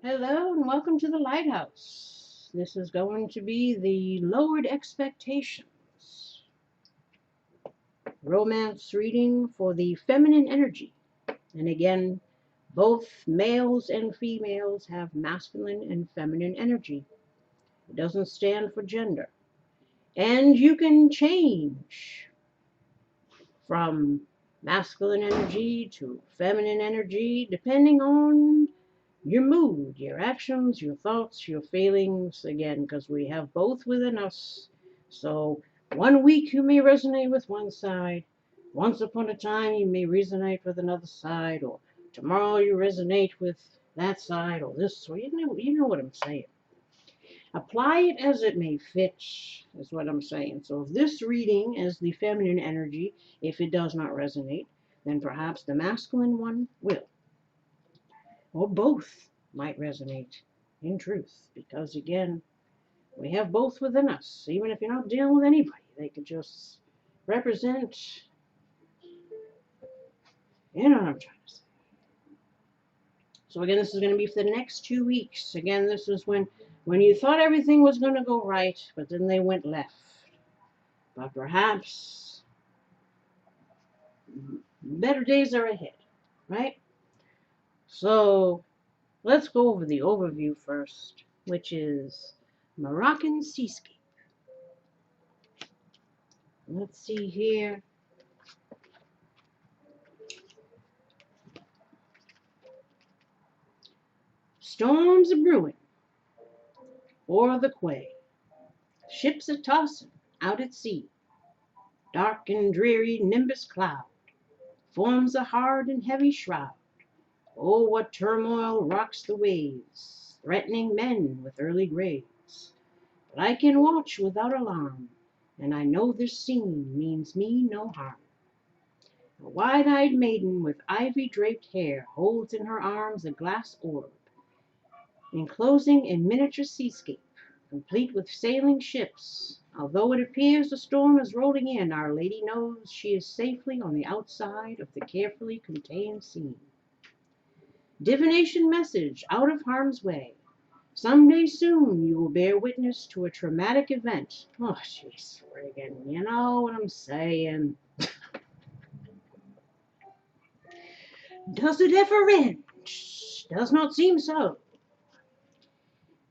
Hello and welcome to the Lighthouse. This is going to be the lowered expectations romance reading for the feminine energy. And again, both males and females have masculine and feminine energy. It doesn't stand for gender. And you can change from masculine energy to feminine energy depending on your mood, your actions, your thoughts, your feelings, again, because we have both within us. So one week you may resonate with one side. Once upon a time you may resonate with another side, or tomorrow you resonate with that side or this. So you know what I'm saying. Apply it as it may fit, is what I'm saying. So if this reading is the feminine energy, if it does not resonate, then perhaps the masculine one will, or both might resonate in truth, because again, we have both within us. Even if you're not dealing with anybody, they could just represent, you know what I'm trying to say. So again, this is going to be for the next 2 weeks. Again, this is when you thought everything was going to go right, but then they went left. But perhaps better days are ahead, right? So let's go over the overview first, which is Moroccan seascape. Let's see here. Storms a brewing o'er the quay, ships a tossing out at sea. Dark and dreary nimbus cloud forms a hard and heavy shroud. Oh, what turmoil rocks the waves, threatening men with early graves. But I can watch without alarm, and I know this scene means me no harm. A wide-eyed maiden with ivy-draped hair holds in her arms a glass orb, enclosing a miniature seascape, complete with sailing ships. Although it appears the storm is rolling in, Our Lady knows she is safely on the outside of the carefully contained scene. Divination message out of harm's way. Someday soon you will bear witness to a traumatic event. Oh, jeez, friggin', you know what I'm saying. Does it ever end? Does not seem so.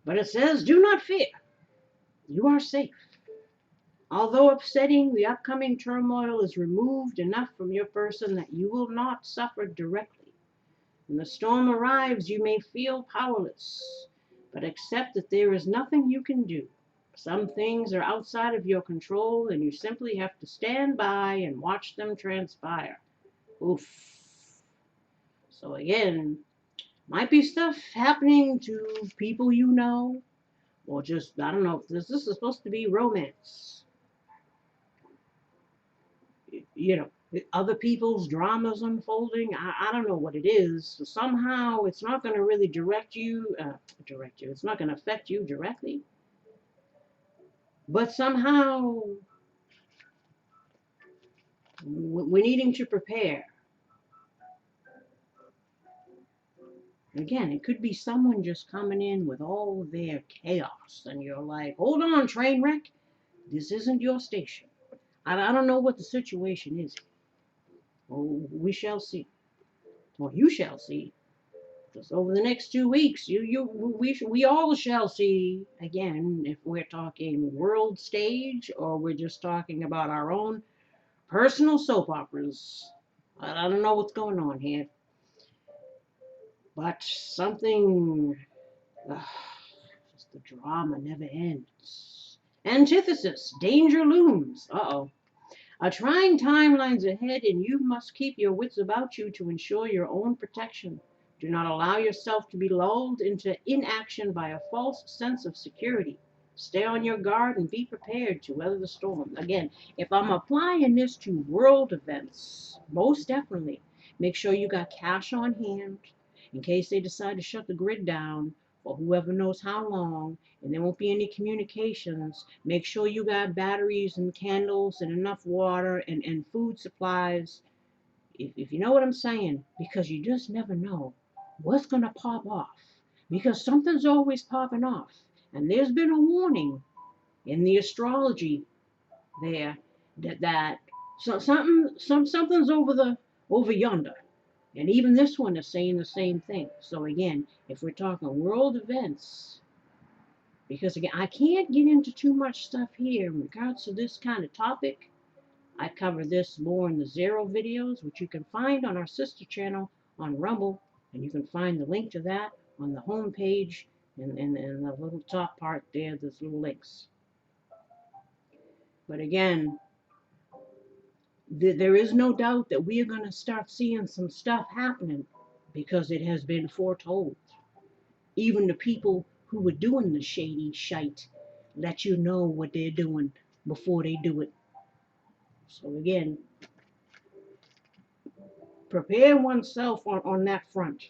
But it says, do not fear. You are safe. Although upsetting, the upcoming turmoil is removed enough from your person that you will not suffer directly. When the storm arrives, you may feel powerless, but accept that there is nothing you can do. Some things are outside of your control, and you simply have to stand by and watch them transpire. Oof. So again, might be stuff happening to people you know, or just, I don't know, this is supposed to be romance. You know, other people's dramas unfolding. I don't know what it is. So somehow it's not going to really it's not going to affect you directly, but somehow we're needing to prepare. Again, it could be someone just coming in with all their chaos, and you're like, hold on, train wreck. This isn't your station. I don't know what the situation is. Oh, we shall see. Or you shall see. Because over the next 2 weeks, we all shall see again if we're talking world stage or we're just talking about our own personal soap operas. I don't know what's going on here, but something. Just the drama never ends. Antithesis, danger looms. Uh-oh. A trying time lies ahead, and you must keep your wits about you to ensure your own protection. Do not allow yourself to be lulled into inaction by a false sense of security. Stay on your guard and be prepared to weather the storm. Again, if I'm applying this to world events, most definitely make sure you got cash on hand in case they decide to shut the grid down for whoever knows how long, and there won't be any communications. Make sure you got batteries and candles and enough water and food supplies, if you know what I'm saying, because you just never know what's going to pop off. because something's always popping off. And there's been a warning in the astrology there that something's over yonder. And even this one is saying the same thing. So again, if we're talking world events, because again, I can't get into too much stuff here in regards to this kind of topic. I cover this more in the Zero videos, which you can find on our sister channel on Rumble, and you can find the link to that on the home page in the little top part there. There's little links. But again, there is no doubt that we are going to start seeing some stuff happening because it has been foretold. Even the people who were doing the shady shite let you know what they're doing before they do it. So again, prepare oneself on that front.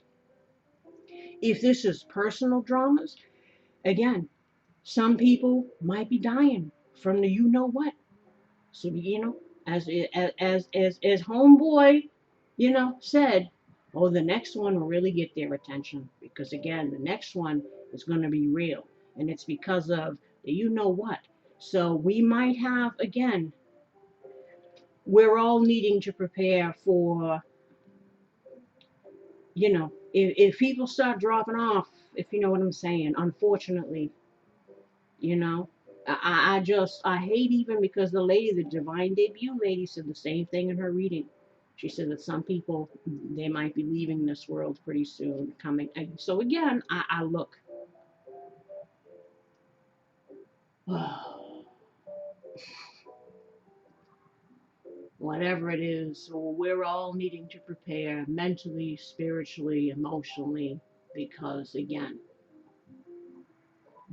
If this is personal dramas, again, some people might be dying from the you know what. So as homeboy, said, oh, the next one will really get their attention because again, the next one is going to be real, and it's because of the you know what. So we might have again. We're all needing to prepare for, if people start dropping off, if you know what I'm saying. Unfortunately, you know. I hate even because the lady, the divine debut lady, said the same thing in her reading. She said that some people, they might be leaving this world pretty soon, coming. So again, I look. Whatever it is, we're all needing to prepare mentally, spiritually, emotionally, because again,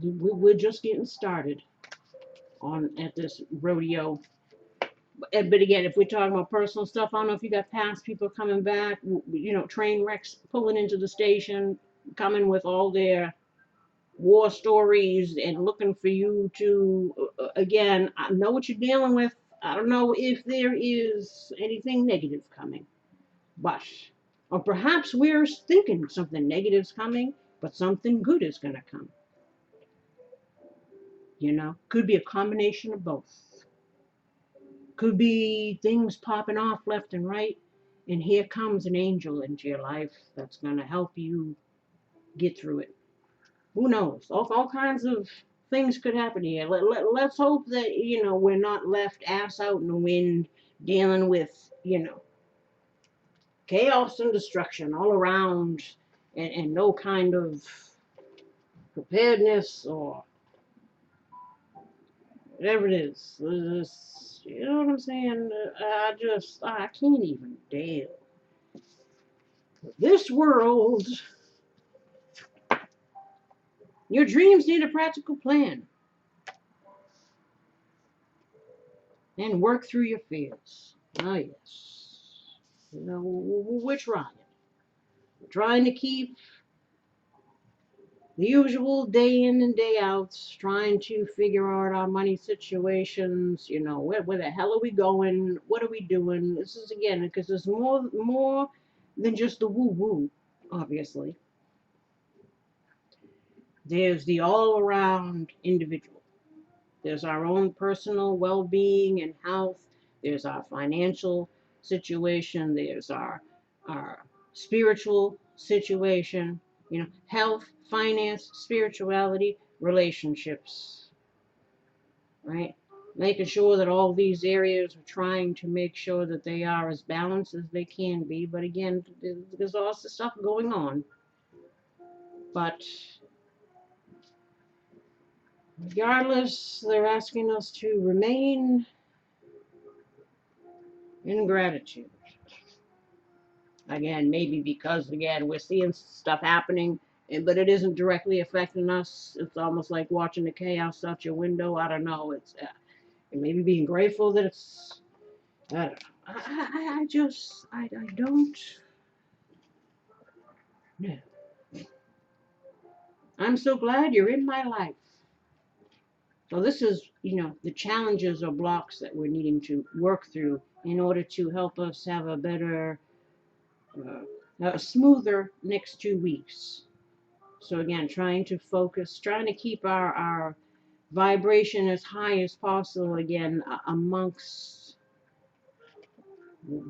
we're just getting started on at this rodeo. But again, if we're talking about personal stuff, I don't know if you got past people coming back, train wrecks pulling into the station, coming with all their war stories and looking for you to, again, I know what you're dealing with. I don't know if there is anything negative coming, but, or perhaps we're thinking something negative's coming, but something good is going to come. Could be a combination of both. Could be things popping off left and right, and here comes an angel into your life that's going to help you get through it. Who knows? All kinds of things could happen here. Let's hope that, we're not left ass out in the wind dealing with, chaos and destruction all around, and no kind of preparedness or whatever it is. You know what I'm saying? I can't even deal. This world, your dreams need a practical plan. And work through your fears. Oh, yes. We're trying. We're trying to keep the usual day in and day out, trying to figure out our money situations. Where the hell are we going? What are we doing? This is, again, because there's more than just the woo-woo, obviously. There's the all-around individual. There's our own personal well-being and health. There's our financial situation. There's our spiritual situation. Health, finance, spirituality, relationships. Right? Making sure that all these areas are trying to make sure that they are as balanced as they can be. But again, there's lots of stuff going on. But regardless, they're asking us to remain in gratitude. Again, maybe because, again, we're seeing stuff happening, but it isn't directly affecting us. It's almost like watching the chaos out your window. I don't know. It's maybe being grateful that it's, I don't know. I don't know. I'm so glad you're in my life. So this is, the challenges or blocks that we're needing to work through in order to help us have a better, smoother next 2 weeks. So again, trying to focus, trying to keep our vibration as high as possible, again, amongst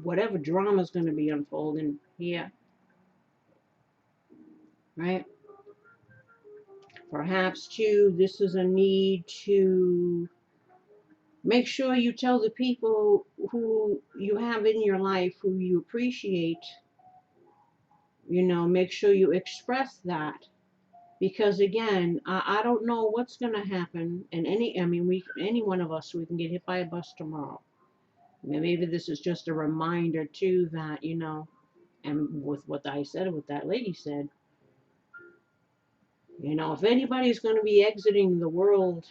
whatever drama is going to be unfolding here, right? Perhaps, too, this is a need to make sure you tell the people who you have in your life, who you appreciate, make sure you express that. Because again, I don't know what's going to happen. And any one of us, we can get hit by a bus tomorrow. Maybe this is just a reminder, too, that, and with what I said, what that lady said, if anybody's going to be exiting the world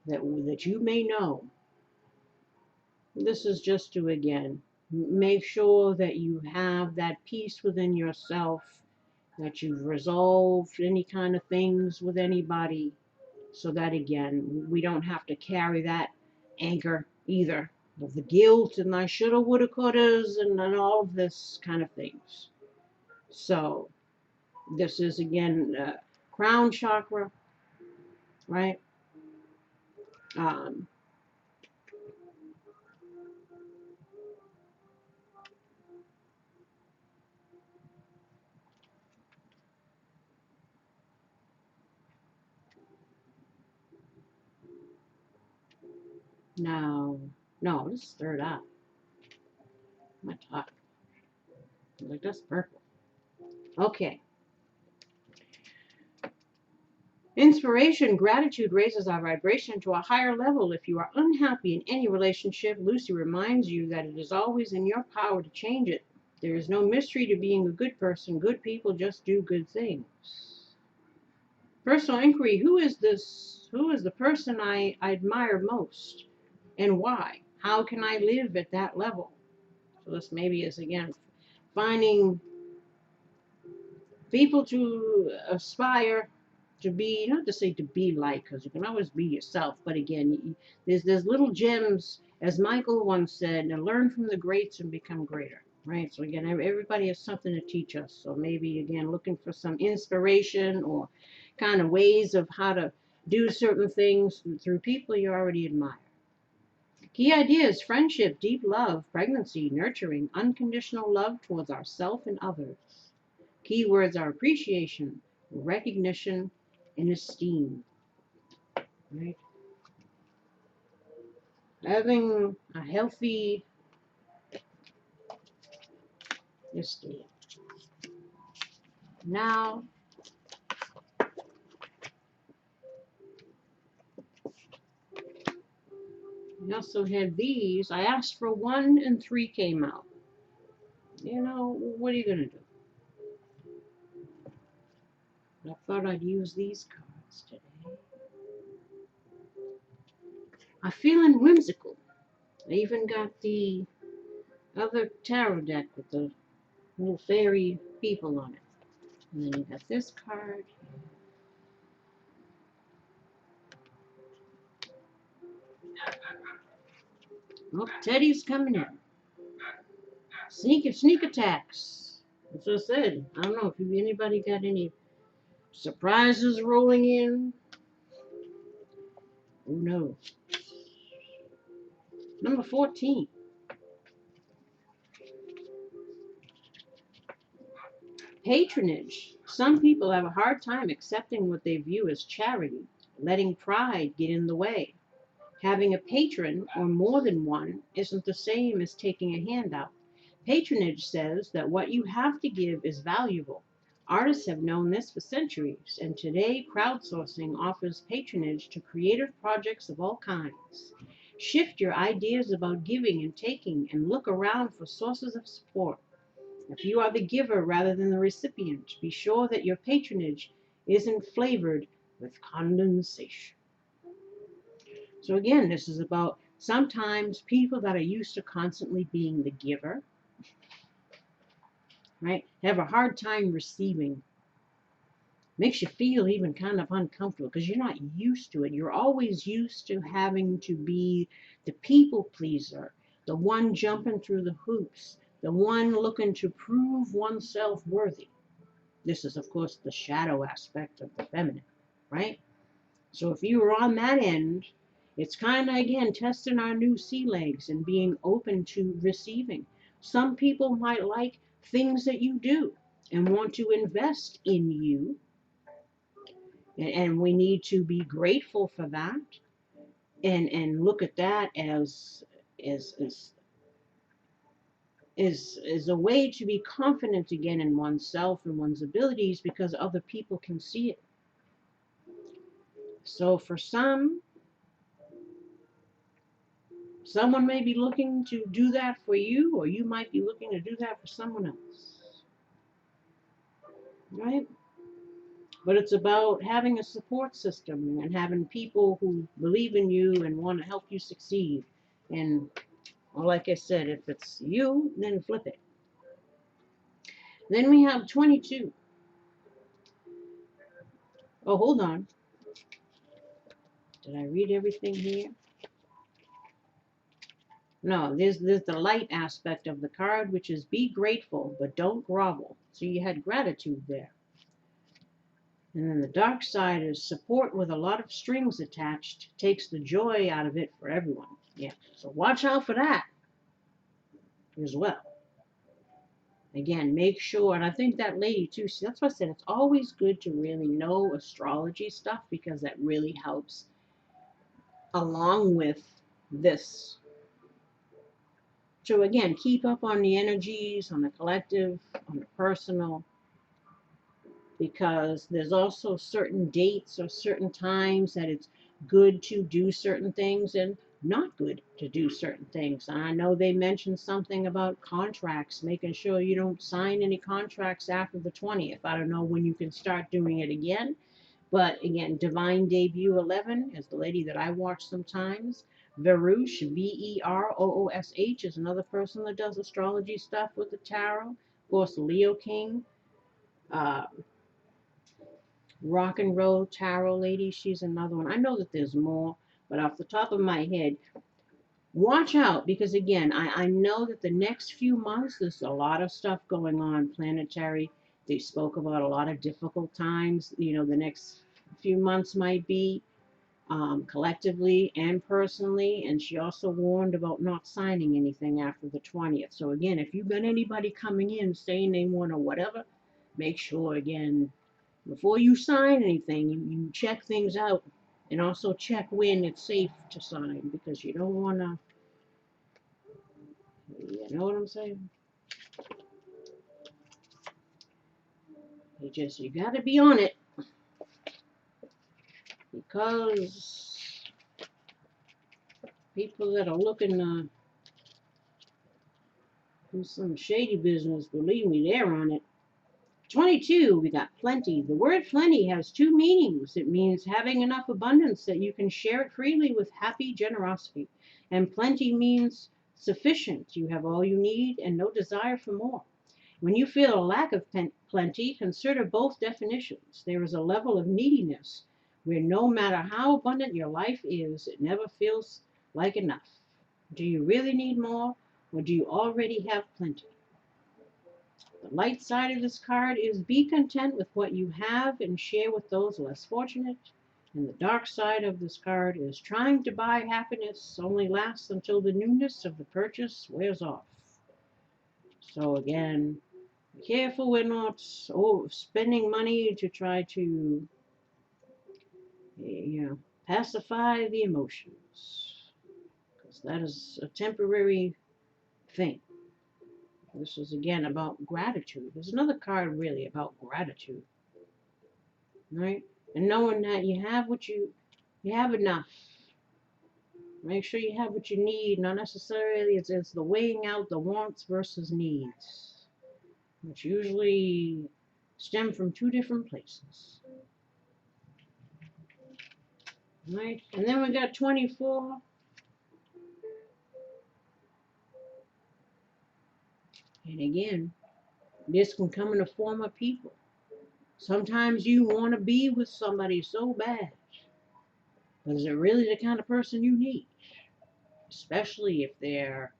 that you may know, this is just to, again, make sure that you have that peace within yourself, that you've resolved any kind of things with anybody, so that, again, we don't have to carry that anchor either, of the guilt and I shoulda, woulda, couldas, and all of this kind of things. So, this is, again, crown chakra, right? Um, no, this is third eye. My top. Like, that's purple. Okay. Inspiration, gratitude raises our vibration to a higher level. If you are unhappy in any relationship, Lucy reminds you that it is always in your power to change it. There is no mystery to being a good person. Good people just do good things. Personal inquiry, who is the person I admire most and why? How can I live at that level? So this maybe is, again, finding people to aspire to be, not to say to be like, because you can always be yourself, but again, there's little gems, as Michael once said, and learn from the greats and become greater, right? So again, everybody has something to teach us. So maybe, again, looking for some inspiration or kind of ways of how to do certain things through people you already admire. Key ideas: friendship, deep love, pregnancy, nurturing, unconditional love towards ourselves and others. Keywords are appreciation, recognition, and esteem. Right? Having a healthy esteem. Now, we also had these. I asked for 1 and 3 came out. What are you going to do? I thought I'd use these cards today. I'm feeling whimsical. I even got the other tarot deck with the little fairy people on it. And then you got this card. Oh, Teddy's coming in. Sneak attacks. That's what I said. I don't know if anybody got any surprises rolling in. Who knows? Number 14. Patronage. Some people have a hard time accepting what they view as charity, letting pride get in the way. Having a patron, or more than one, isn't the same as taking a handout. Patronage says that what you have to give is valuable. Artists have known this for centuries, and today crowdsourcing offers patronage to creative projects of all kinds. Shift your ideas about giving and taking and look around for sources of support. If you are the giver rather than the recipient, be sure that your patronage isn't flavored with condensation. So again, this is about sometimes people that are used to constantly being the giver, right, have a hard time receiving. Makes you feel even kind of uncomfortable because you're not used to it. You're always used to having to be the people pleaser, the one jumping through the hoops, the one looking to prove oneself worthy. This is, of course, the shadow aspect of the feminine, right? So if you were on that end, it's kind of, again, testing our new sea legs and being open to receiving. Some people might like things that you do and want to invest in you, and we need to be grateful for that and look at that as is a way to be confident again in oneself and one's abilities because other people can see it. So for someone may be looking to do that for you, or you might be looking to do that for someone else, right? But it's about having a support system and having people who believe in you and want to help you succeed. And well, like I said, if it's you, then flip it. Then we have 22. Oh, hold on. Did I read everything here? No, there's the light aspect of the card, which is be grateful, but don't grovel. So you had gratitude there. And then the dark side is support with a lot of strings attached, takes the joy out of it for everyone. Yeah, so watch out for that as well. Again, make sure, and I think that lady too, see, that's what I said, it's always good to really know astrology stuff because that really helps along with this. So again, keep up on the energies, on the collective, on the personal, because there's also certain dates or certain times that it's good to do certain things and not good to do certain things. And I know they mentioned something about contracts, making sure you don't sign any contracts after the 20th. I don't know when you can start doing it again. But again, Divine Debut 11 is the lady that I watch sometimes. Veroush, Veroosh, is another person that does astrology stuff with the tarot. Of course, Leo King. Uh, Rock and Roll Tarot Lady, she's another one. I know that there's more, but off the top of my head, watch out because again, I know that the next few months there's a lot of stuff going on planetary. They spoke about a lot of difficult times. The next few months might be collectively and personally. And she also warned about not signing anything after the 20th. So again, if you've got anybody coming in saying they want to whatever, make sure again before you sign anything, you check things out and also check when it's safe to sign because you don't want to, you know what I'm saying? You got to be on it because people that are looking to do some shady business, believe me, they're on it. 22, we got plenty. The word plenty has two meanings. It means having enough abundance that you can share it freely with happy generosity. And plenty means sufficient. You have all you need and no desire for more. When you feel a lack of plenty, consider both definitions. There is a level of neediness where no matter how abundant your life is, it never feels like enough. Do you really need more, or do you already have plenty? The light side of this card is be content with what you have and share with those less fortunate. And the dark side of this card is trying to buy happiness only lasts until the newness of the purchase wears off. So again, be careful we're not spending money to try to, pacify the emotions. Because that is a temporary thing. This is again about gratitude. There's another card really about gratitude, right? And knowing that you have you have enough. Make sure you have what you need. Not necessarily it's the weighing out the wants versus needs, which usually stem from two different places, right? And then we got 24. And again, this can come in the form of people. Sometimes you want to be with somebody so bad, but is it really the kind of person you need? Especially if they're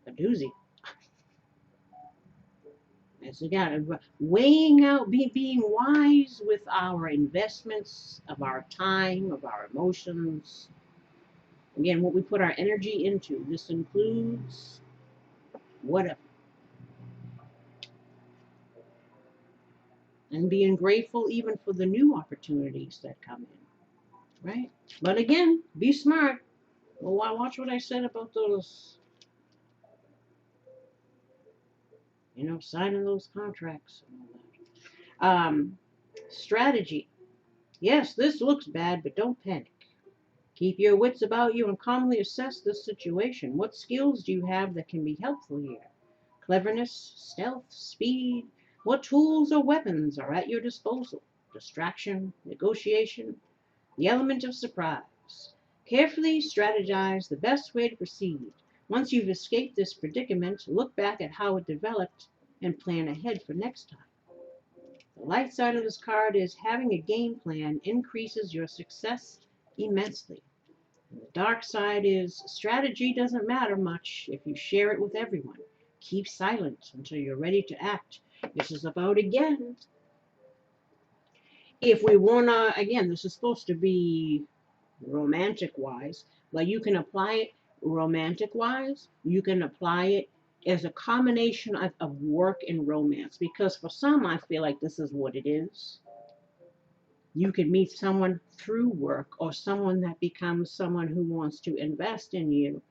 a doozy. As again, weighing out, being wise with our investments of our time, of our emotions. Again, what we put our energy into. This includes whatever. And being grateful even for the new opportunities that come in. Right? But again, be smart. Well, watch what I said about those, signing those contracts and all that. Strategy. Yes, this looks bad, but don't panic. Keep your wits about you and calmly assess the situation. What skills do you have that can be helpful here? Cleverness, stealth, speed. What tools or weapons are at your disposal? Distraction, negotiation, the element of surprise. Carefully strategize the best way to proceed. Once you've escaped this predicament, look back at how it developed and plan ahead for next time. The light side of this card is having a game plan increases your success immensely. And the dark side is strategy doesn't matter much if you share it with everyone. Keep silent until you're ready to act. This is about, again, if we want to, again, this is supposed to be romantic wise, but you can apply it romantic wise. You can apply it as a combination of work and romance, because for some, I feel like this is what it is. You could meet someone through work, or someone that becomes someone who wants to invest in you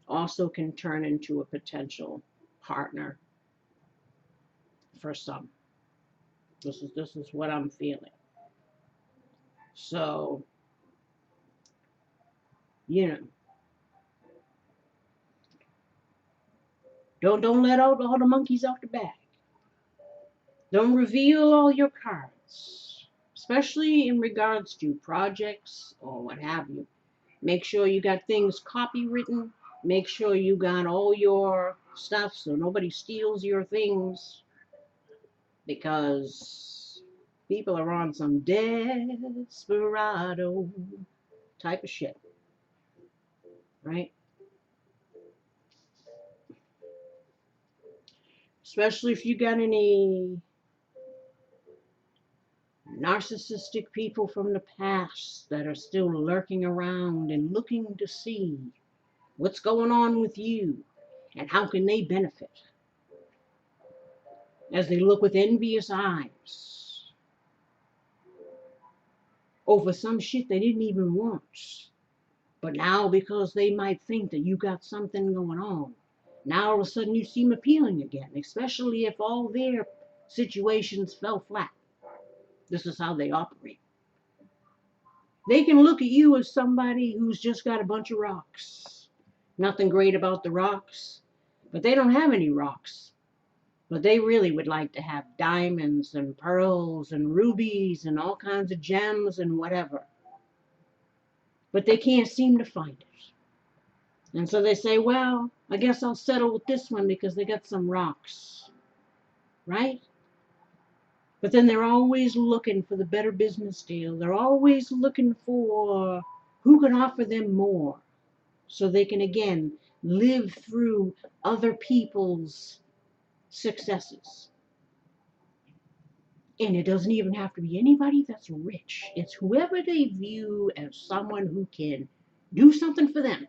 also can turn into a potential partner for some. This is what I'm feeling. So, you know, don't let out all the monkeys out the bag. Don't reveal all your cards, especially in regards to projects or what have you. Make sure you got things copywritten. Make sure you got all your stuff so nobody steals your things, because people are on some desperado type of shit, right? Especially if you got any narcissistic people from the past that are still lurking around and looking to see what's going on with you and how can they benefit, as they look with envious eyes over some shit they didn't even want. But now, because they might think that you got something going on, now all of a sudden you seem appealing again, especially if all their situations fell flat. This is how they operate. They can look at you as somebody who's just got a bunch of rocks. Nothing great about the rocks, but they don't have any rocks. But they really would like to have diamonds and pearls and rubies and all kinds of gems and whatever. But they can't seem to find it. And so they say, well, I guess I'll settle with this one because they got some rocks. Right? But then they're always looking for the better business deal. They're always looking for who can offer them more, so they can, again, live through other people's successes. And it doesn't even have to be anybody that's rich. It's whoever they view as someone who can do something for them.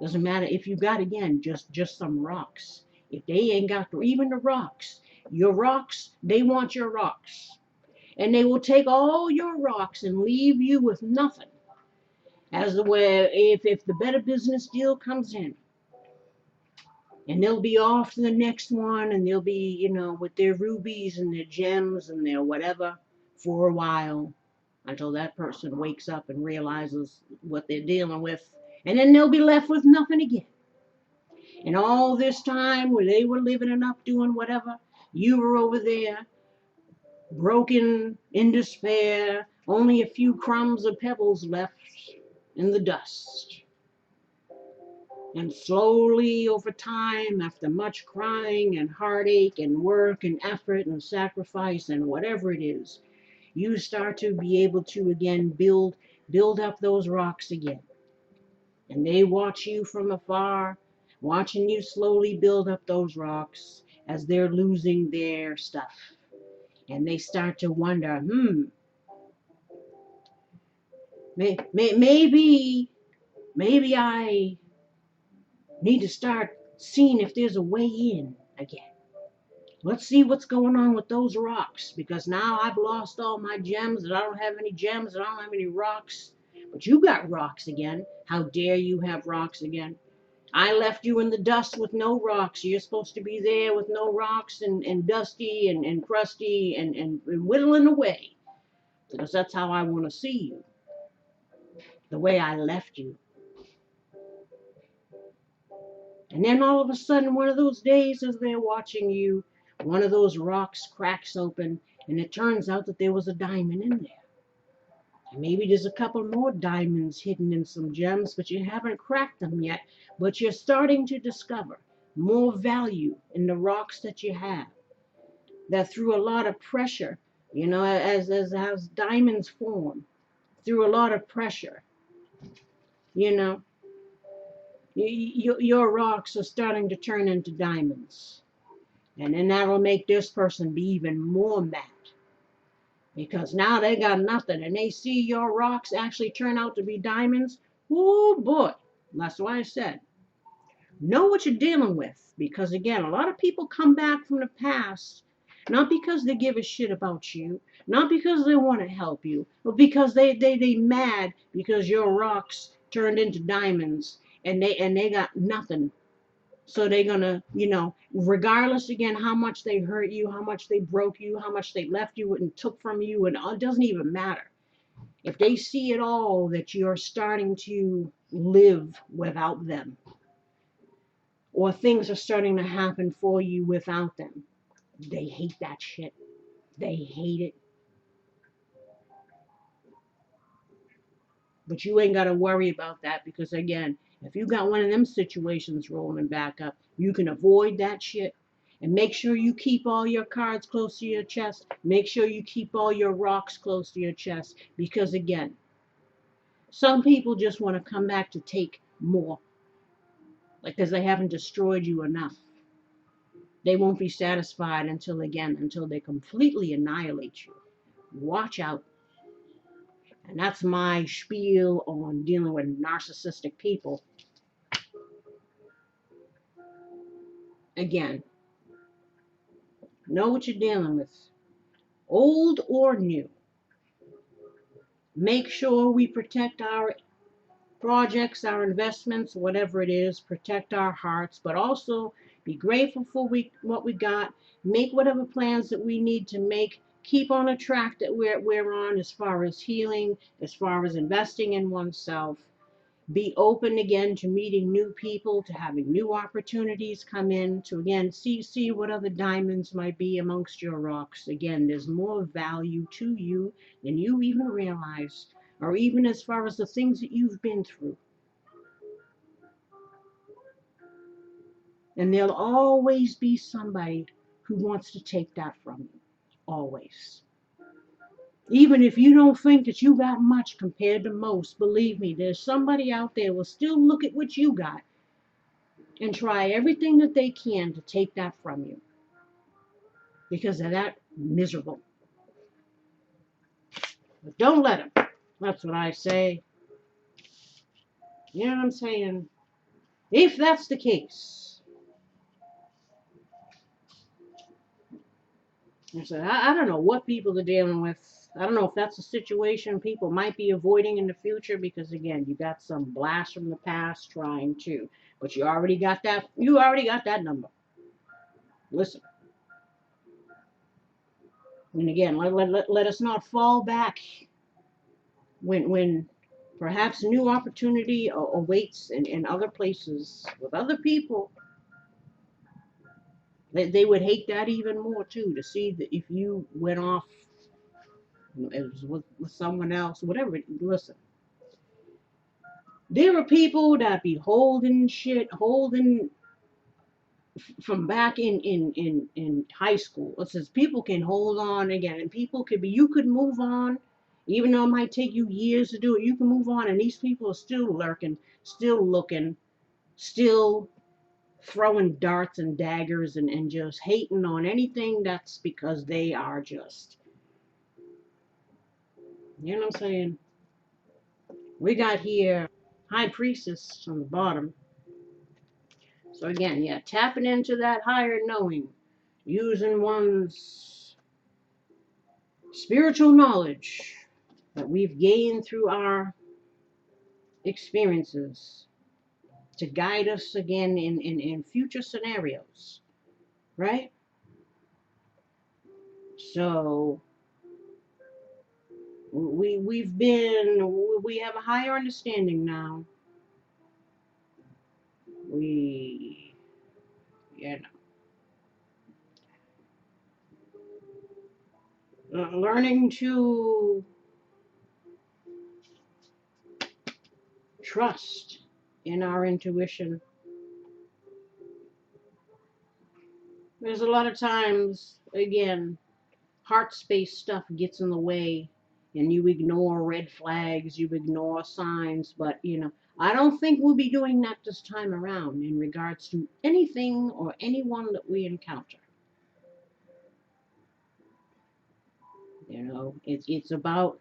Doesn't matter if you got, again, just some rocks. If they ain't got even the rocks, your rocks, they want your rocks. And they will take all your rocks and leave you with nothing. As the way, if the better business deal comes in, and they'll be off to the next one, and they'll be, with their rubies and their gems and their whatever for a while, until that person wakes up and realizes what they're dealing with. And then they'll be left with nothing again. And all this time where they were living it up, doing whatever, you were over there, broken, in despair, only a few crumbs of pebbles left in the dust. And slowly over time, after much crying and heartache and work and effort and sacrifice and whatever it is, you start to be able to, again, build up those rocks again. And they watch you from afar, watching you slowly build up those rocks. as they're losing their stuff. And they start to wonder, maybe I need to start seeing if there's a way in again. Let's see what's going on with those rocks, because now I've lost all my gems and I don't have any gems and I don't have any rocks. But you got rocks again. How dare you have rocks again? I left you in the dust with no rocks. You're supposed to be there with no rocks and dusty and crusty and whittling away. Because that's how I want to see you. The way I left you. And then all of a sudden, one of those days as they're watching you, one of those rocks cracks open, and it turns out that there was a diamond in there. And maybe there's a couple more diamonds hidden in some gems, but you haven't cracked them yet. But you're starting to discover more value in the rocks that you have. That through a lot of pressure, as diamonds form, through a lot of pressure, you know, your rocks are starting to turn into diamonds. And then that'll make this person be even more mad. Because now they got nothing and they see your rocks actually turn out to be diamonds. Oh boy. That's why I said, know what you're dealing with. Because again, a lot of people come back from the past, not because they give a shit about you, not because they want to help you, but because they mad because your rocks turned into diamonds and they got nothing. So they're gonna, regardless again how much they hurt you, how much they broke you, how much they left you and took from you, and it doesn't even matter. If they see it all that you're starting to live without them, or things are starting to happen for you without them, they hate that shit. They hate it. But you ain't got to worry about that because, again, if you got one of them situations rolling back up, you can avoid that shit. And make sure you keep all your cards close to your chest. Make sure you keep all your rocks close to your chest. Because, again, some people just want to come back to take more. Because they haven't destroyed you enough. They won't be satisfied until they completely annihilate you. Watch out. And that's my spiel on dealing with narcissistic people. Again, know what you're dealing with, old or new. Make sure we protect our projects, our investments, whatever it is, protect our hearts, but also be grateful for what we got, make whatever plans that we need to make, keep on the track that we're on as far as healing, as far as investing in oneself. Be open again to meeting new people, to having new opportunities come in, to again see what other diamonds might be amongst your rocks. Again, there's more value to you than you even realize, or even as far as the things that you've been through. And there'll always be somebody who wants to take that from you. Always. Even if you don't think that you got much compared to most, believe me, there's somebody out there who will still look at what you got and try everything that they can to take that from you because they're that miserable. But don't let them. That's what I say. You know what I'm saying? If that's the case, I said, I don't know what people are dealing with. I don't know if that's a situation people might be avoiding in the future because, again, you got some blast from the past trying to. But you already got that. You already got that number. Listen. And again, let us not fall back when perhaps new opportunity awaits in other places with other people. They would hate that even more too, to see that if you went off with someone else, whatever. Listen, there are people that be holding from back in high school. It says people can hold on again, and people could be. You could move on, even though it might take you years to do it. You can move on, and these people are still lurking, still looking, still throwing darts and daggers and just hating on anything that's because they are just, you know what I'm saying? We got here high priestess on the bottom. So again, yeah, tapping into that higher knowing, using one's spiritual knowledge that we've gained through our experiences to guide us again in future scenarios, right? So we have a higher understanding now. We, you know, learning to trust in our intuition. There's a lot of times, again, heart space stuff gets in the way and you ignore red flags, you ignore signs, but I don't think we'll be doing that this time around in regards to anything or anyone that we encounter. It's about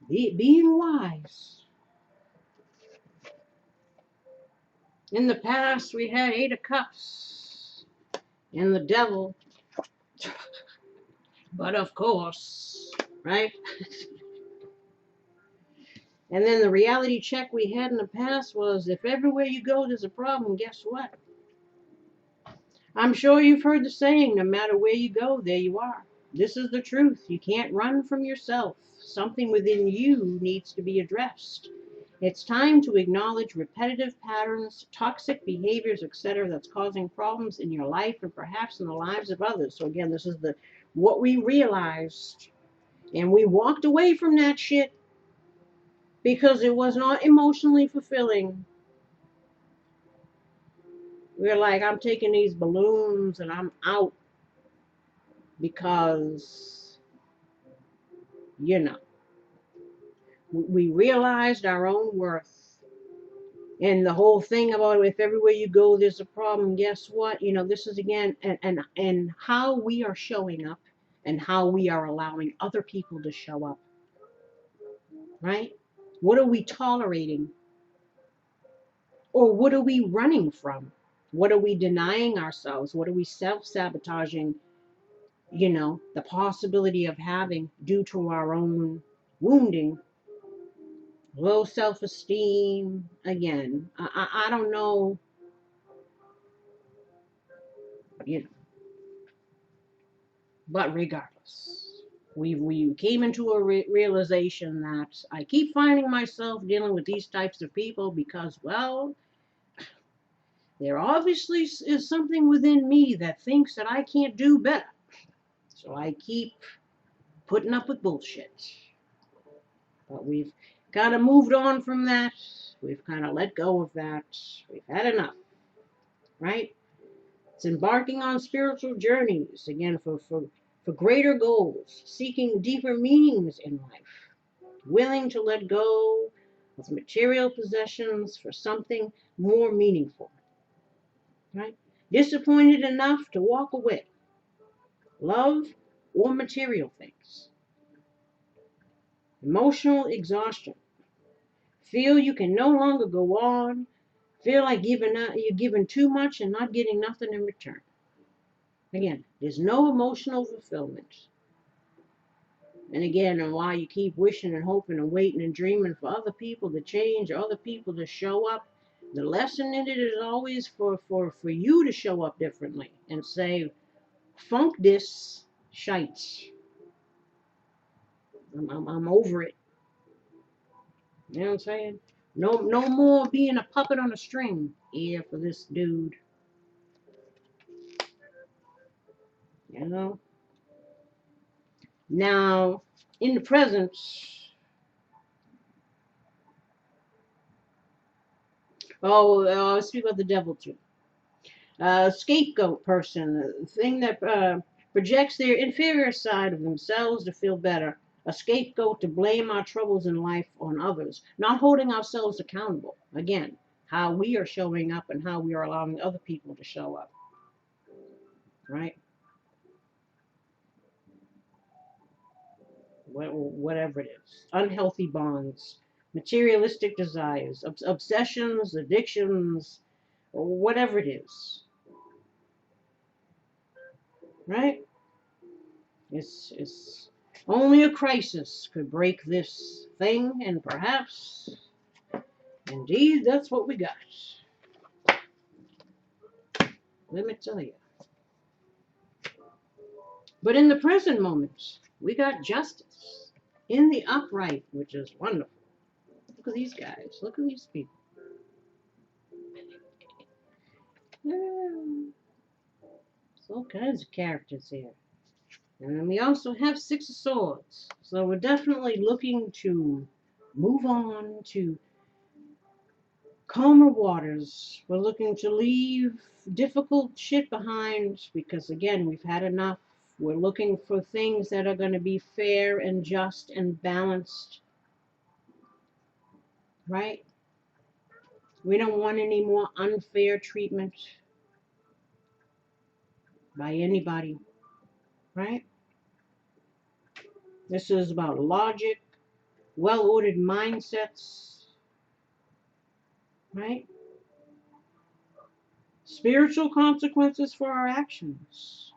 being wise. In the past, we had 8 of Cups and the devil, but of course, right? And then the reality check we had in the past was if everywhere you go there's a problem, guess what? I'm sure you've heard the saying, no matter where you go, there you are. This is the truth. You can't run from yourself. Something within you needs to be addressed. It's time to acknowledge repetitive patterns, toxic behaviors, etc., that's causing problems in your life and perhaps in the lives of others. So again, this is what we realized, and we walked away from that shit because it was not emotionally fulfilling. We're like, I'm taking these balloons and I'm out because, we realized our own worth. And the whole thing about if everywhere you go there's a problem, guess what? This is again, and how we are showing up and how we are allowing other people to show up, right? What are we tolerating? Or what are we running from? What are we denying ourselves? What are we self-sabotaging, the possibility of having due to our own wounding? Low self-esteem. Again, I don't know, you know, but regardless, we came into a realization that I keep finding myself dealing with these types of people because, well, there obviously is something within me that thinks that I can't do better. So I keep putting up with bullshit. But we've kind of moved on from that. We've kind of let go of that. We've had enough, right? It's embarking on spiritual journeys, again, for greater goals, seeking deeper meanings in life, willing to let go of material possessions for something more meaningful, right? Disappointed enough to walk away, love or material things. Emotional exhaustion. Feel you can no longer go on. Feel like you're giving too much and not getting nothing in return. Again, there's no emotional fulfillment. And again, and why you keep wishing and hoping and waiting and dreaming for other people to change, other people to show up. The lesson in it is always for you to show up differently and say, funk this shite. I'm over it. You know what I'm saying? No more being a puppet on a string here for this dude. You know? Now, in the present, I'll speak about the devil too. Scapegoat person, a thing that projects their inferior side of themselves to feel better. A scapegoat to blame our troubles in life on others, not holding ourselves accountable. Again, how we are showing up and how we are allowing other people to show up, right? Whatever it is, unhealthy bonds, materialistic desires, obsessions, addictions, or whatever it is, right? It's only a crisis could break this thing, and perhaps, indeed, that's what we got. Let me tell you. But in the present moment, we got justice in the upright, which is wonderful. Look at these guys. Look at these people. Yeah. There's all kinds of characters here. And then we also have Six of Swords. So we're definitely looking to move on to calmer waters. We're looking to leave difficult shit behind because, again, we've had enough. We're looking for things that are going to be fair and just and balanced, right? We don't want any more unfair treatment by anybody, right? This is about logic, well-ordered mindsets, right? Spiritual consequences for our actions.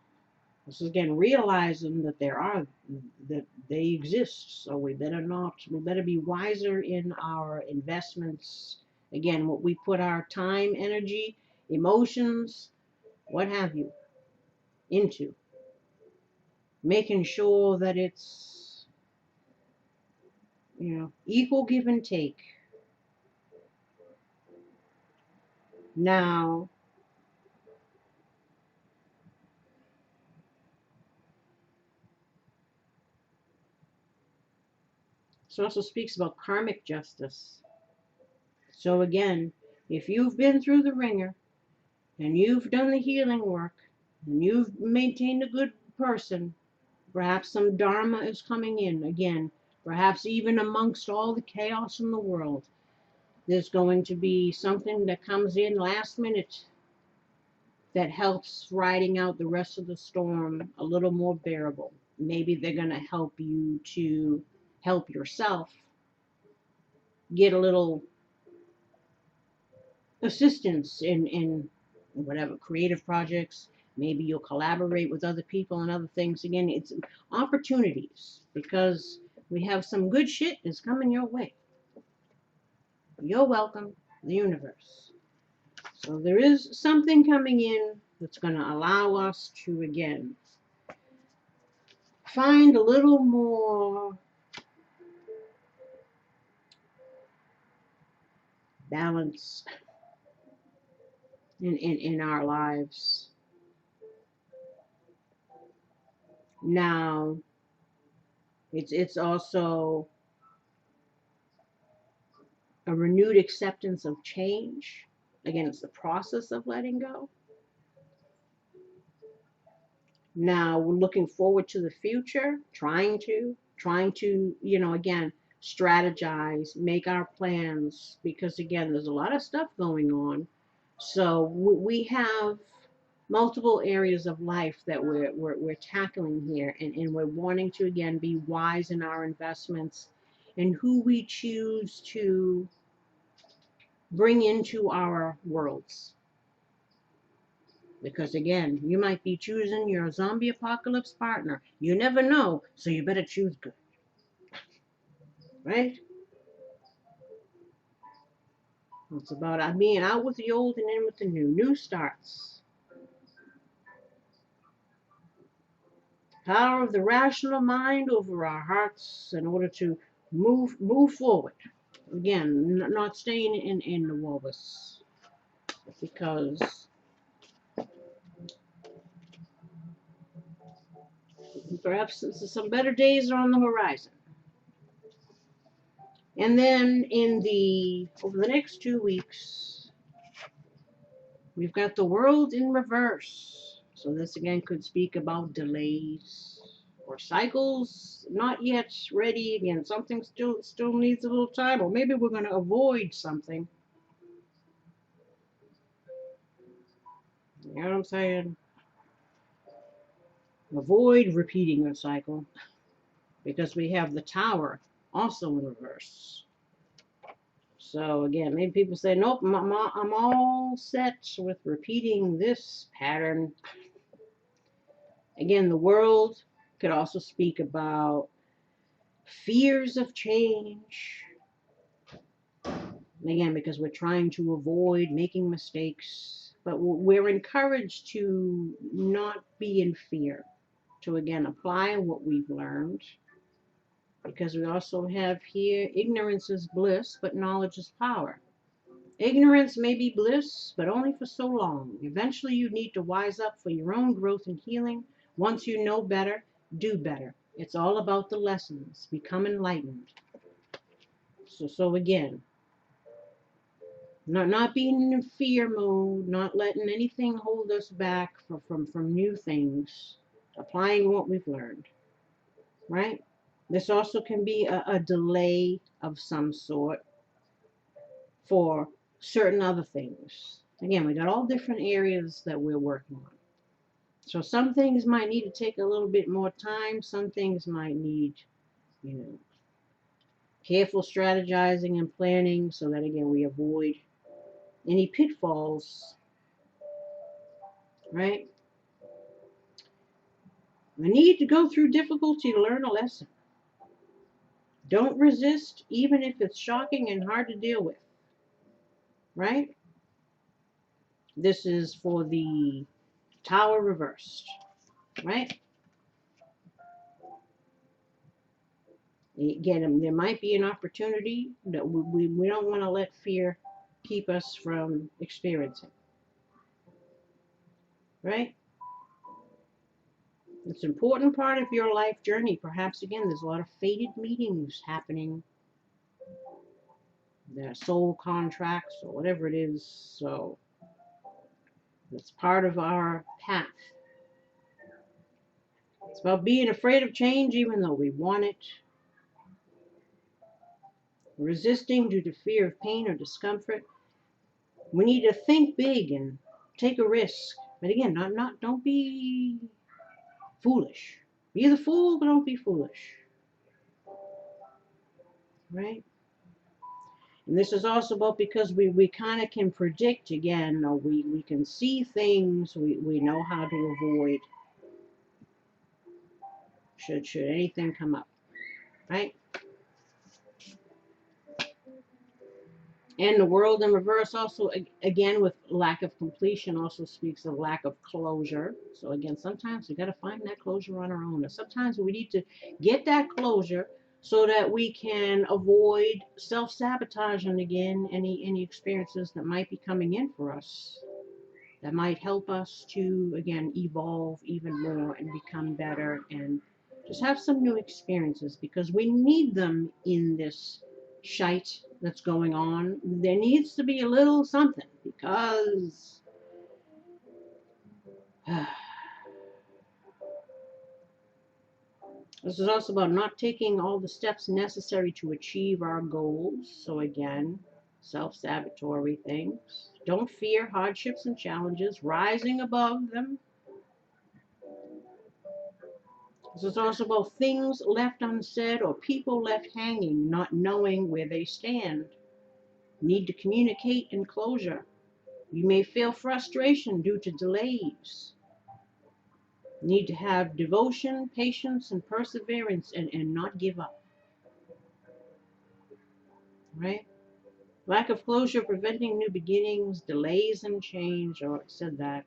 This is again realizing that that they exist. So we better be wiser in our investments. Again, what we put our time, energy, emotions, what have you, into. Making sure that it's, equal give and take. Now, this also speaks about karmic justice. So again, if you've been through the ringer and you've done the healing work and you've maintained a good person, perhaps some dharma is coming in again. Perhaps even amongst all the chaos in the world, there's going to be something that comes in last minute that helps riding out the rest of the storm a little more bearable. Maybe they're going to help you to help yourself get a little assistance in whatever creative projects. Maybe you'll collaborate with other people and other things. Again, it's opportunities because we have some good shit that's coming your way. You're welcome, the universe. So there is something coming in that's going to allow us to, again, find a little more balance in our lives. Now, it's also a renewed acceptance of change. Again, it's the process of letting go. Now we're looking forward to the future, trying to, again, strategize, make our plans, because again, there's a lot of stuff going on. So we have multiple areas of life that we're tackling here, and we're wanting to again be wise in our investments and who we choose to bring into our worlds. Because again, you might be choosing your zombie apocalypse partner. You never know, so you better choose good. Right? It's about being out with the old and in with the new. New starts. Power of the rational mind over our hearts in order to move forward. Again, not staying in the wobus. Because perhaps some better days are on the horizon. And then over the next 2 weeks, we've got the world in reverse. So this again could speak about delays or cycles not yet ready. Again, something still needs a little time, or maybe we're going to avoid something You know what I'm saying? Avoid repeating the cycle because we have the Tower also in reverse. So again, maybe people say, nope, I'm all set with repeating this pattern. Again, the world could also speak about fears of change. Again, because we're trying to avoid making mistakes, but we're encouraged to not be in fear, to again apply what we've learned, because we also have here ignorance is bliss, but knowledge is power. Ignorance may be bliss, but only for so long. Eventually, you need to wise up for your own growth and healing. Once you know better, do better. It's all about the lessons. Become enlightened. So again, not being in fear mode, not letting anything hold us back from new things, applying what we've learned, right? This also can be a delay of some sort for certain other things. Again, we got all different areas that we're working on. So some things might need to take a little bit more time. Some things might need, you know, careful strategizing and planning so that, again, we avoid any pitfalls, right? We need to go through difficulty to learn a lesson. Don't resist, even if it's shocking and hard to deal with, right? This is for the Tower reversed, right? Again, there might be an opportunity that we don't want to let fear keep us from experiencing, right? It's an important part of your life journey. Perhaps, again, there's a lot of fated meetings happening. There are soul contracts or whatever it is. So it's part of our path. It's about being afraid of change even though we want it. Resisting due to fear of pain or discomfort. We need to think big and take a risk. But again, don't be foolish. Be the fool, but don't be foolish. Right? And this is also about because we kind of can predict again, or we can see things, we know how to avoid should anything come up. Right? And the world in reverse also, again, with lack of completion, also speaks of lack of closure. So again, sometimes we got to find that closure on our own. Or sometimes we need to get that closure so that we can avoid self-sabotaging again any experiences that might be coming in for us. That might help us to, again, evolve even more and become better and just have some new experiences because we need them in this shite that's going on. There needs to be a little something because this is also about not taking all the steps necessary to achieve our goals. So again, self-sabotatory things. Don't fear hardships and challenges, rising above them. This is also about things left unsaid or people left hanging, not knowing where they stand. Need to communicate in closure. You may feel frustration due to delays. Need to have devotion, patience, and perseverance and not give up. Right? Lack of closure preventing new beginnings, delays in change, or I said that.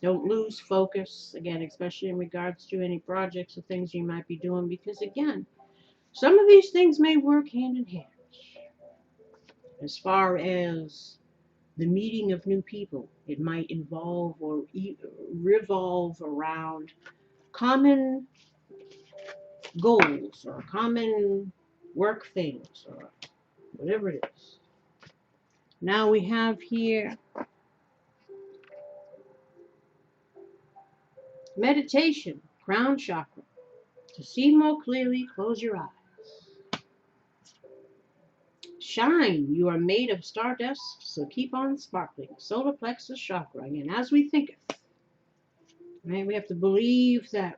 Don't lose focus, again, especially in regards to any projects or things you might be doing, because again, some of these things may work hand in hand. As far as the meeting of new people, it might involve or revolve around common goals or common work things or whatever it is. Now we have here meditation, crown chakra. To see more clearly, close your eyes. shine. You are made of stardust, so keep on sparkling. Solar plexus chakra. And as we thinketh, right, we have to believe that,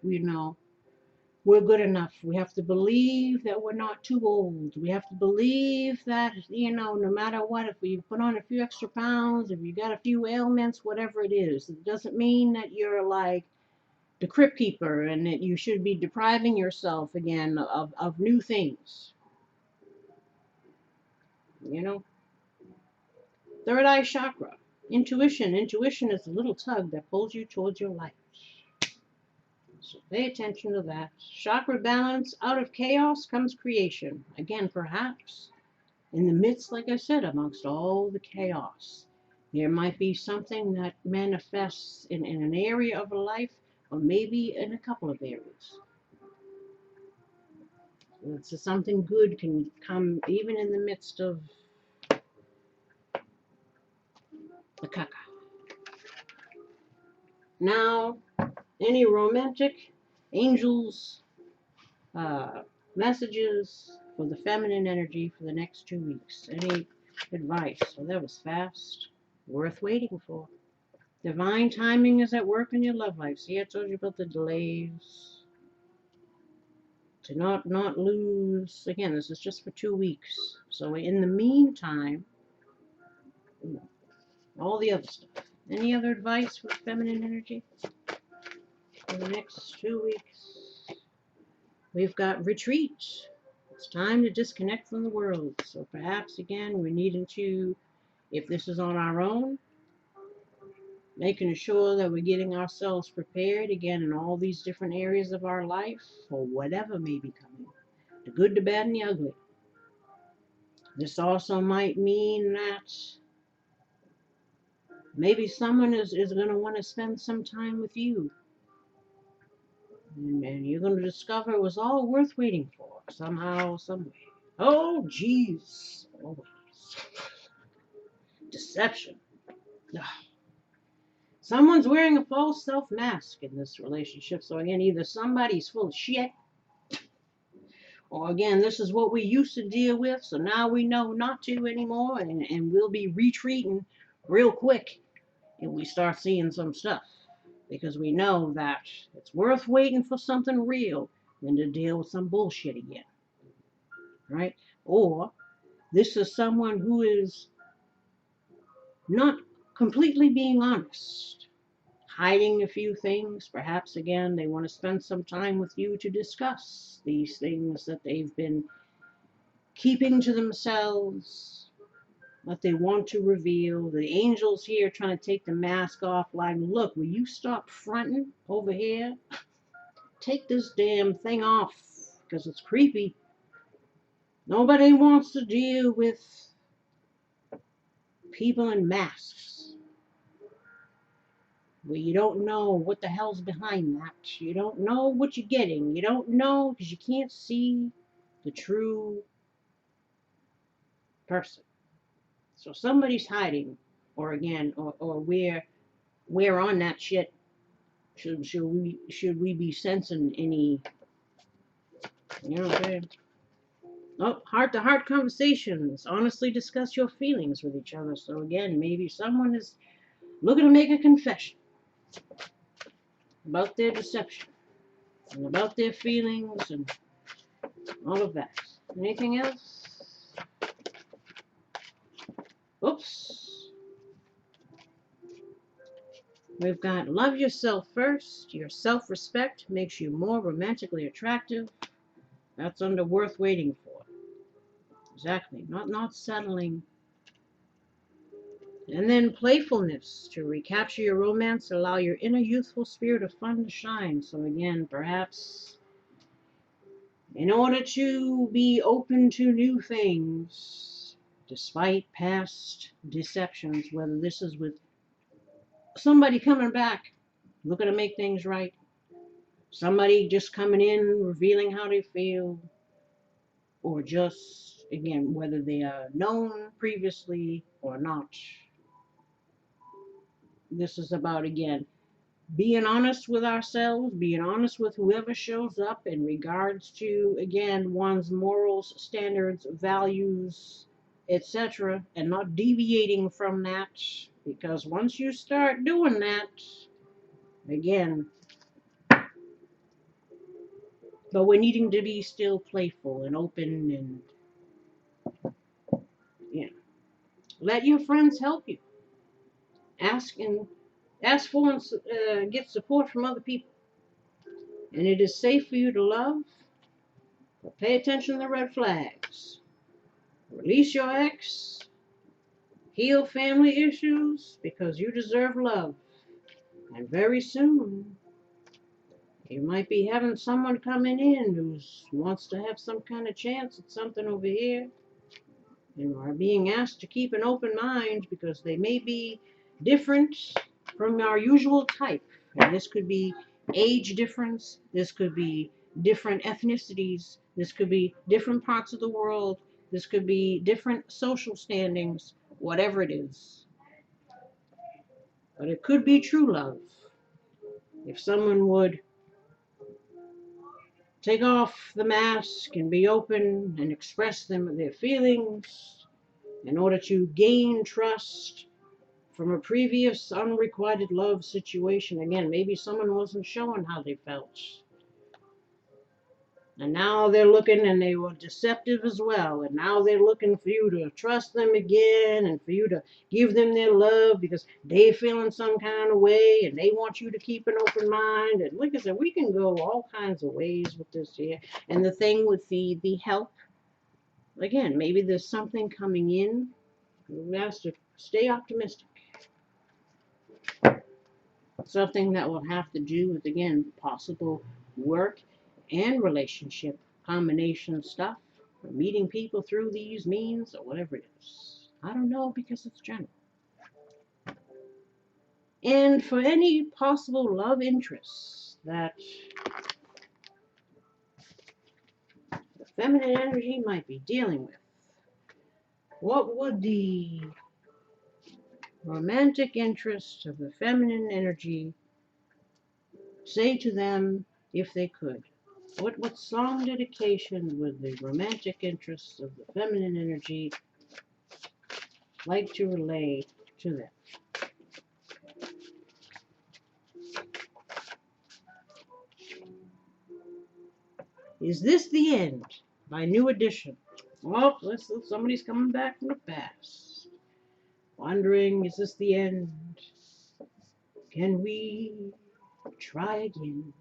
we're good enough. We have to believe that we're not too old. We have to believe that, no matter what, if we put on a few extra pounds, if you got a few ailments, whatever it is, it doesn't mean that you're like the crypt keeper and that you should be depriving yourself again of new things. Third eye chakra. Intuition. Intuition is a little tug that pulls you towards your light. So pay attention to that. Chakra balance. Out of chaos comes creation. Again, perhaps in the midst, like I said, amongst all the chaos, there might be something that manifests in an area of a life, or maybe in a couple of areas. So something good can come even in the midst of the caca. Now, any romantic angels messages for the feminine energy for the next 2 weeks? Any advice? Well, that was fast. Worth waiting for. Divine timing is at work in your love life. See, I told you about the delays. To not lose. Again, this is just for 2 weeks. So in the meantime, all the other stuff. Any other advice for feminine energy for the next 2 weeks? We've got retreat. It's time to disconnect from the world. So perhaps, again, we're needing to, if this is on our own, making sure that we're getting ourselves prepared, again, in all these different areas of our life for whatever may be coming. The good, the bad, and the ugly. This also might mean that maybe someone is going to want to spend some time with you. And you're going to discover it was all worth waiting for, somehow, some way. Oh, geez. Always. Deception. Ugh. Someone's wearing a false self-mask in this relationship. So again, either somebody's full of shit, or again, this is what we used to deal with, so now we know not to anymore, and we'll be retreating real quick if we start seeing some stuff. Because we know that it's worth waiting for something real than to deal with some bullshit again. Right? Or this is someone who is not completely being honest, hiding a few things. Perhaps, again, they want to spend some time with you to discuss these things that they've been keeping to themselves, what they want to reveal. The angels here trying to take the mask off, like, look, will you stop fronting over here? Take this damn thing off, because it's creepy. Nobody wants to deal with people in masks, where you don't know what the hell's behind that. You don't know what you're getting. You don't know because you can't see the true person. So somebody's hiding, or again, or where on that shit should we be sensing any, what I'm saying? Oh, heart-to-heart conversations. Honestly discuss your feelings with each other. So again, maybe someone is looking to make a confession about their deception and about their feelings and all of that. Anything else? Oops. We've got love yourself first. Your self-respect makes you more romantically attractive. That's under worth waiting for. Exactly. Not settling. And then playfulness to recapture your romance, allow your inner youthful spirit of fun to shine. So again, perhaps in order to be open to new things, despite past deceptions, whether this is with somebody coming back, looking to make things right, somebody just coming in, revealing how they feel, or just, again, whether they are known previously or not. This is about, again, being honest with ourselves, being honest with whoever shows up in regards to, again, one's morals, standards, values, etc., and not deviating from that, because once you start doing that, again, but we're needing to be still playful and open, and you know, let your friends help you. Ask for and get support from other people. And it is safe for you to love, but pay attention to the red flags. Release your ex, heal family issues, because you deserve love. And very soon, you might be having someone coming in who wants to have some kind of chance at something over here, and are being asked to keep an open mind because they may be different from our usual type. And this could be age difference, this could be different ethnicities, this could be different parts of the world, this could be different social standings, whatever it is. But it could be true love. If someone would take off the mask and be open and express their feelings in order to gain trust from a previous unrequited love situation. Again, maybe someone wasn't showing how they felt. And now they're looking, and they were deceptive as well. And now they're looking for you to trust them again and for you to give them their love because they feel in some kind of way and they want you to keep an open mind. And like I said, we can go all kinds of ways with this here. And the thing with the help, again, maybe there's something coming in. We have to stay optimistic. Something that will have to do with, again, possible work and relationship combination stuff, or meeting people through these means, or whatever it is. I don't know, because it's general. And for any possible love interests that the feminine energy might be dealing with, what would the romantic interest of the feminine energy say to them if they could? What song dedication would the romantic interests of the feminine energy like to relay to them? Is This the End by New Edition? Oh, somebody's coming back from the past. Wondering, is this the end? Can we try again?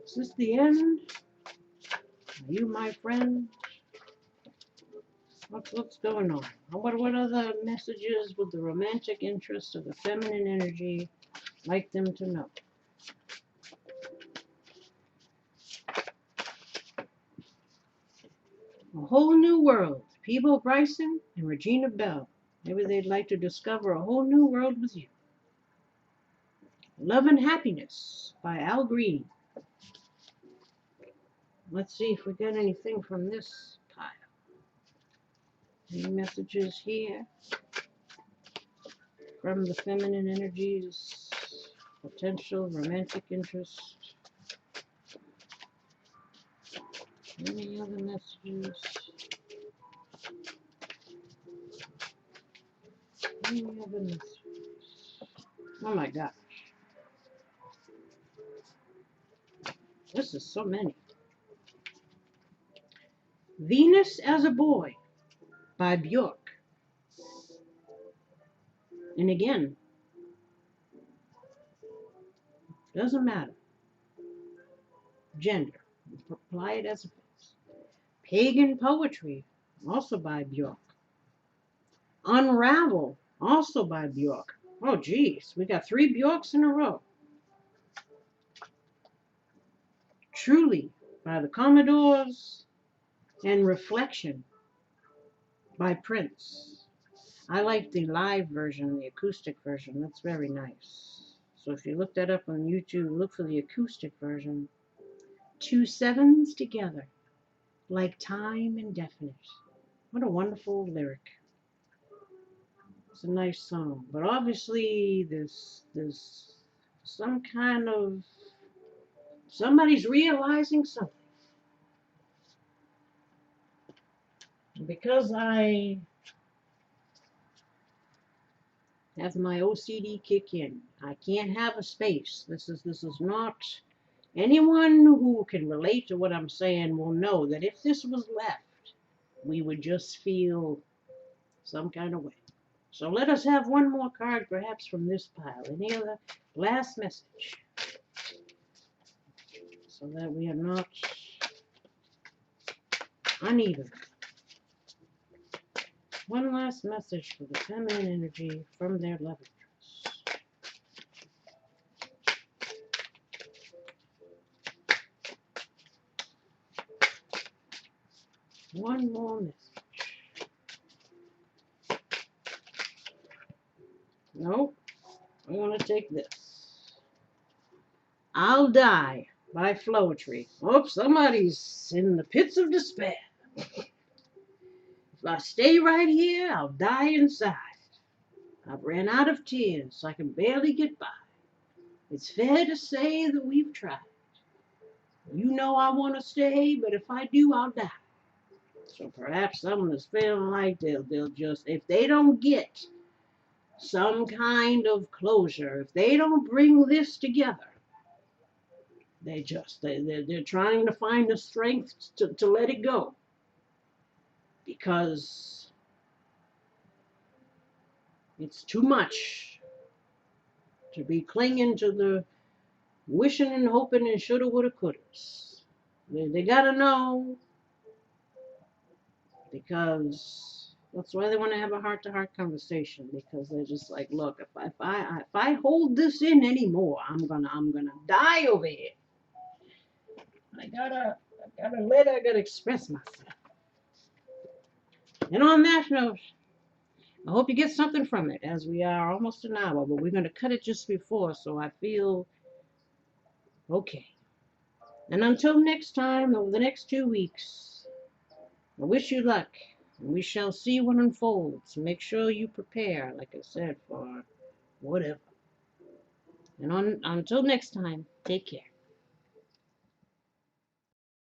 Is this the end? Are you my friend? What's going on? What other messages would the romantic interest of the feminine energy like them to know? A Whole New World, Peebo Bryson and Regina Bell. Maybe they'd like to discover a whole new world with you. Love and Happiness by Al Green. Let's see if we got anything from this pile. Any messages here from the feminine energies, potential romantic interest? Any other messages? Any other messages? Oh my gosh. This is so many. Venus as a Boy by Bjork. And again, doesn't matter. Gender. Apply it as it is. Pagan Poetry, also by Bjork. Unravel, also by Bjork. Oh, geez, we got 3 Bjorks in a row. Truly, by the Commodores, and Reflection by Prince. I like the live version, the acoustic version. That's very nice. So if you look that up on YouTube, look for the acoustic version. 2 sevens together, like time indefinite. What a wonderful lyric. It's a nice song. But obviously, there's some kind of, somebody's realizing something. Because I have my OCD kick in, I can't have a space. This is not. Anyone who can relate to what I'm saying will know that if this was left, we would just feel some kind of way. So let us have one more card, perhaps from this pile. Any other last message, so that we are not uneven. One last message for the feminine energy from their love interest. One more message. Nope. I want to take this. I'll Die by Floetry. Oops, somebody's in the pits of despair. If I stay right here, I'll die inside. I've ran out of tears, so I can barely get by. It's fair to say that we've tried. You know I want to stay, but if I do, I'll die. So perhaps someone is feeling like they'll just, if they don't get some kind of closure, if they don't bring this together, they're trying to find the strength to let it go, because it's too much to be clinging to the wishing and hoping and shoulda, woulda, couldas. They gotta know, because that's why they want to have a heart-to-heart conversation, because they're just like, look, if I hold this in anymore, I'm gonna die over here. I gotta express myself. And on that note, I hope you get something from it, as we are almost an hour, but we're gonna cut it just before, so I feel okay. And until next time, over the next 2 weeks, I wish you luck, and we shall see what unfolds. Make sure you prepare, like I said, for whatever. And until next time, take care.